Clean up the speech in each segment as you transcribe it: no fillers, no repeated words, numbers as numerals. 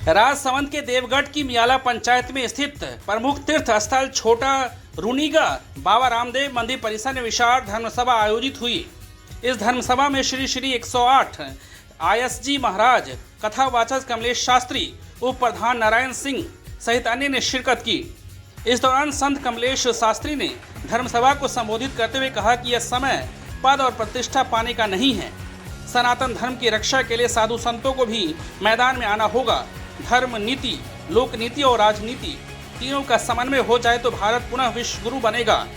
राजसमंद के देवगढ़ की मियाला पंचायत में स्थित प्रमुख तीर्थ स्थल छोटा रूनीगा बाबा रामदेव मंदिर परिसर में विशाल धर्मसभा आयोजित हुई। इस धर्मसभा में श्री 108 ISG महाराज, कथावाचक कमलेश शास्त्री, उप प्रधान नारायण सिंह सहित अन्य ने शिरकत की। इस दौरान संत कमलेश शास्त्री ने धर्मसभा को संबोधित करते हुए कहा कि यह समय पद और प्रतिष्ठा पाने का नहीं है। सनातन धर्म की रक्षा के लिए साधु संतों को भी मैदान में आना होगा। धर्म नीति, लोक नीति और राजनीति तीनों का समन्वय हो जाए तो भारत पुनः विश्व गुरु बनेगा।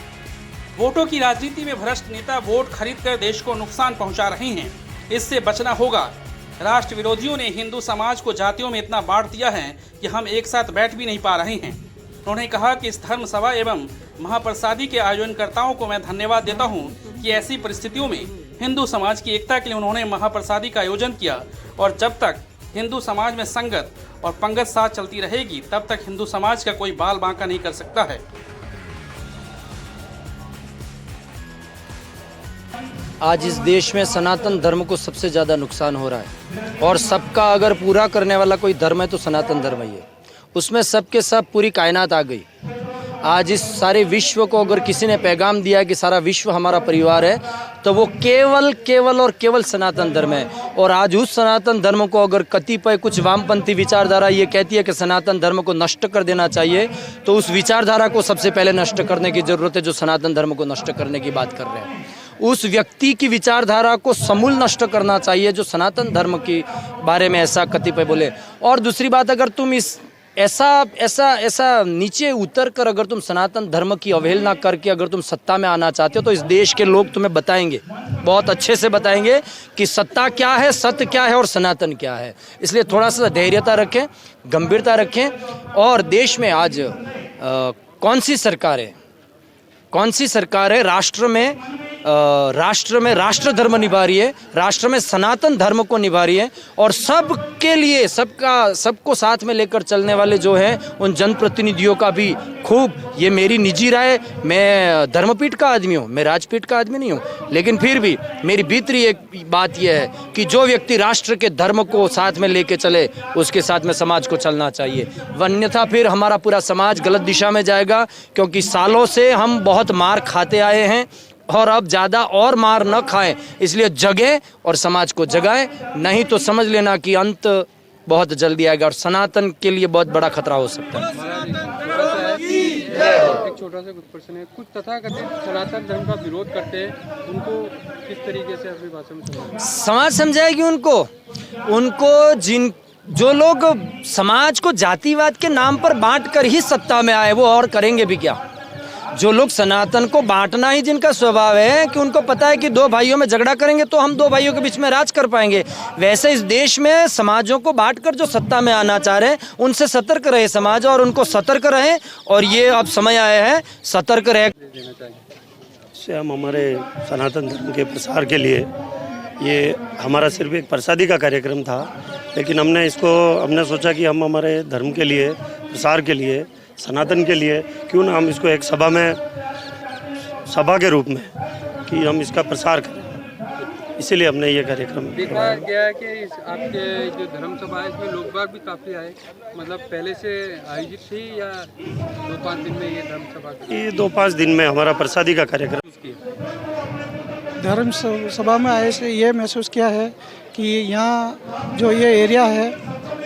वोटों की राजनीति में भ्रष्ट नेता वोट खरीदकर देश को नुकसान पहुंचा रहे हैं, इससे बचना होगा। राष्ट्र विरोधियों ने हिंदू समाज को जातियों में इतना बांट दिया है कि हम एक साथ बैठ भी नहीं पा रहे हैं। उन्होंने कहा कि इस धर्म सभा एवं महाप्रसादी के आयोजनकर्ताओं को मैं धन्यवाद देता हूं कि ऐसी परिस्थितियों में हिंदू समाज की एकता के लिए उन्होंने महाप्रसादी का आयोजन किया और जब तक हिंदू समाज में संगत और पंगत साथ चलती रहेगी तब तक हिंदू समाज का कोई बाल बांका नहीं कर सकता है। आज इस देश में सनातन धर्म को सबसे ज़्यादा नुकसान हो रहा है और सबका अगर पूरा करने वाला कोई धर्म है तो सनातन धर्म ही है। उसमें सबके सब पूरी कायनात आ गई। आज इस सारे विश्व को अगर किसी ने पैगाम दिया है कि सारा विश्व हमारा परिवार है तो वो केवल सनातन धर्म है। और आज उस सनातन धर्म को अगर कतिपय कुछ वामपंथी विचारधारा ये कहती है कि सनातन धर्म को नष्ट कर देना चाहिए, तो उस विचारधारा को सबसे पहले नष्ट करने की ज़रूरत है जो सनातन धर्म को नष्ट करने की बात कर रहे हैं। उस व्यक्ति की विचारधारा को समूल नष्ट करना चाहिए जो सनातन धर्म के बारे में ऐसा कतिपय बोले। और दूसरी बात, अगर तुम इस ऐसा नीचे उतर कर अगर तुम सनातन धर्म की अवहेलना करके अगर तुम सत्ता में आना चाहते हो तो इस देश के लोग तुम्हें बताएंगे, बहुत अच्छे से बताएंगे कि सत्ता क्या है, सत्य क्या है और सनातन क्या है। इसलिए थोड़ा सा धैर्यता रखें, गंभीरता रखें। और देश में आज कौन सी सरकार है राष्ट्र में राष्ट्र धर्म निभा रही है, राष्ट्र में सनातन धर्म को निभा रही है और सबके लिए सबको साथ में लेकर चलने वाले जो हैं उन जनप्रतिनिधियों का भी खूब, ये मेरी निजी राय, मैं धर्मपीठ का आदमी हूँ, मैं राजपीठ का आदमी नहीं हूँ, लेकिन फिर भी मेरी भीतरी एक बात यह है कि जो व्यक्ति राष्ट्र के धर्म को साथ में लेके चले उसके साथ में समाज को चलना चाहिए। अन्यथा फिर हमारा पूरा समाज गलत दिशा में जाएगा, क्योंकि सालों से हम बहुत मार खाते आए हैं और अब ज़्यादा और मार न खाएं। इसलिए जगें और समाज को जगाएं, नहीं तो समझ लेना कि अंत बहुत जल्दी आएगा और सनातन के लिए बहुत बड़ा खतरा हो सकता है। एक छोटा सा कुछ प्रश्न है, कुछ तथाकथित सनातन धर्म का विरोध करते हैं, उनको किस तरीके से अपनी भाषा में समाज समझाएगी उनको जो लोग समाज को जातिवाद के नाम पर बांट कर ही सत्ता में आए वो और करेंगे भी क्या। जो लोग सनातन को बांटना ही जिनका स्वभाव है कि उनको पता है कि दो भाइयों में झगड़ा करेंगे तो हम दो भाइयों के बीच में राज कर पाएंगे, वैसे इस देश में समाजों को बांटकर जो सत्ता में आना चाह रहे हैं उनसे सतर्क रहे समाज, और उनको सतर्क रहे। और ये अब समय आया है सतर्क रहे। से हम हमारे सनातन धर्म के प्रसार के लिए, ये हमारा सिर्फ एक प्रसादी का कार्यक्रम था, लेकिन हमने सोचा कि हम हमारे धर्म के लिए, प्रसार के लिए, सनातन के लिए क्यों ना हम इसको एक सभा के रूप में कि हम इसका प्रसार करें, इसीलिए हमने ये कार्यक्रम देखा गया है कि आपके जो धर्म सभा है इसमें लोग बाग भी काफ़ी आए, मतलब पहले से आयोजित थी या 2-5 दिन में ये धर्म सभा? ये 2-5 दिन में हमारा प्रसादी का कार्यक्रम। धर्म सभा में आए से ये महसूस किया है कि यहाँ जो ये एरिया है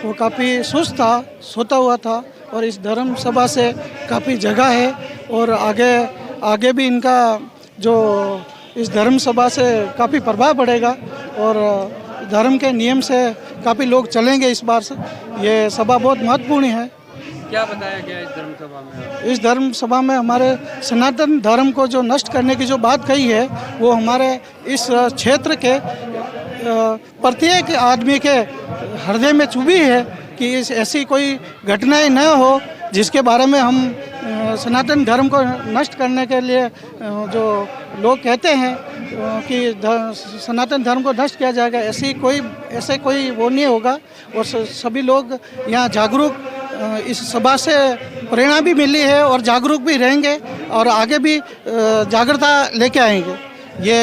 वो काफ़ी सुस्त था, सोता हुआ था, और इस धर्म सभा से काफ़ी जगह है और आगे भी इनका जो इस धर्म सभा से काफ़ी प्रभाव पड़ेगा और धर्म के नियम से काफ़ी लोग चलेंगे। इस बार से ये सभा बहुत महत्वपूर्ण है। क्या बताया गया इस धर्म सभा में? इस धर्म सभा में हमारे सनातन धर्म को जो नष्ट करने की जो बात कही है वो हमारे इस क्षेत्र के प्रत्येक आदमी के हृदय में चुभी है कि ऐसी कोई घटनाएं न हो जिसके बारे में हम सनातन धर्म को नष्ट करने के लिए जो लोग कहते हैं कि सनातन धर्म को नष्ट किया जाएगा, ऐसे कोई वो नहीं होगा। और सभी लोग यहाँ जागरूक, इस सभा से प्रेरणा भी मिली है और जागरूक भी रहेंगे और आगे भी जागरूकता लेके आएंगे। ये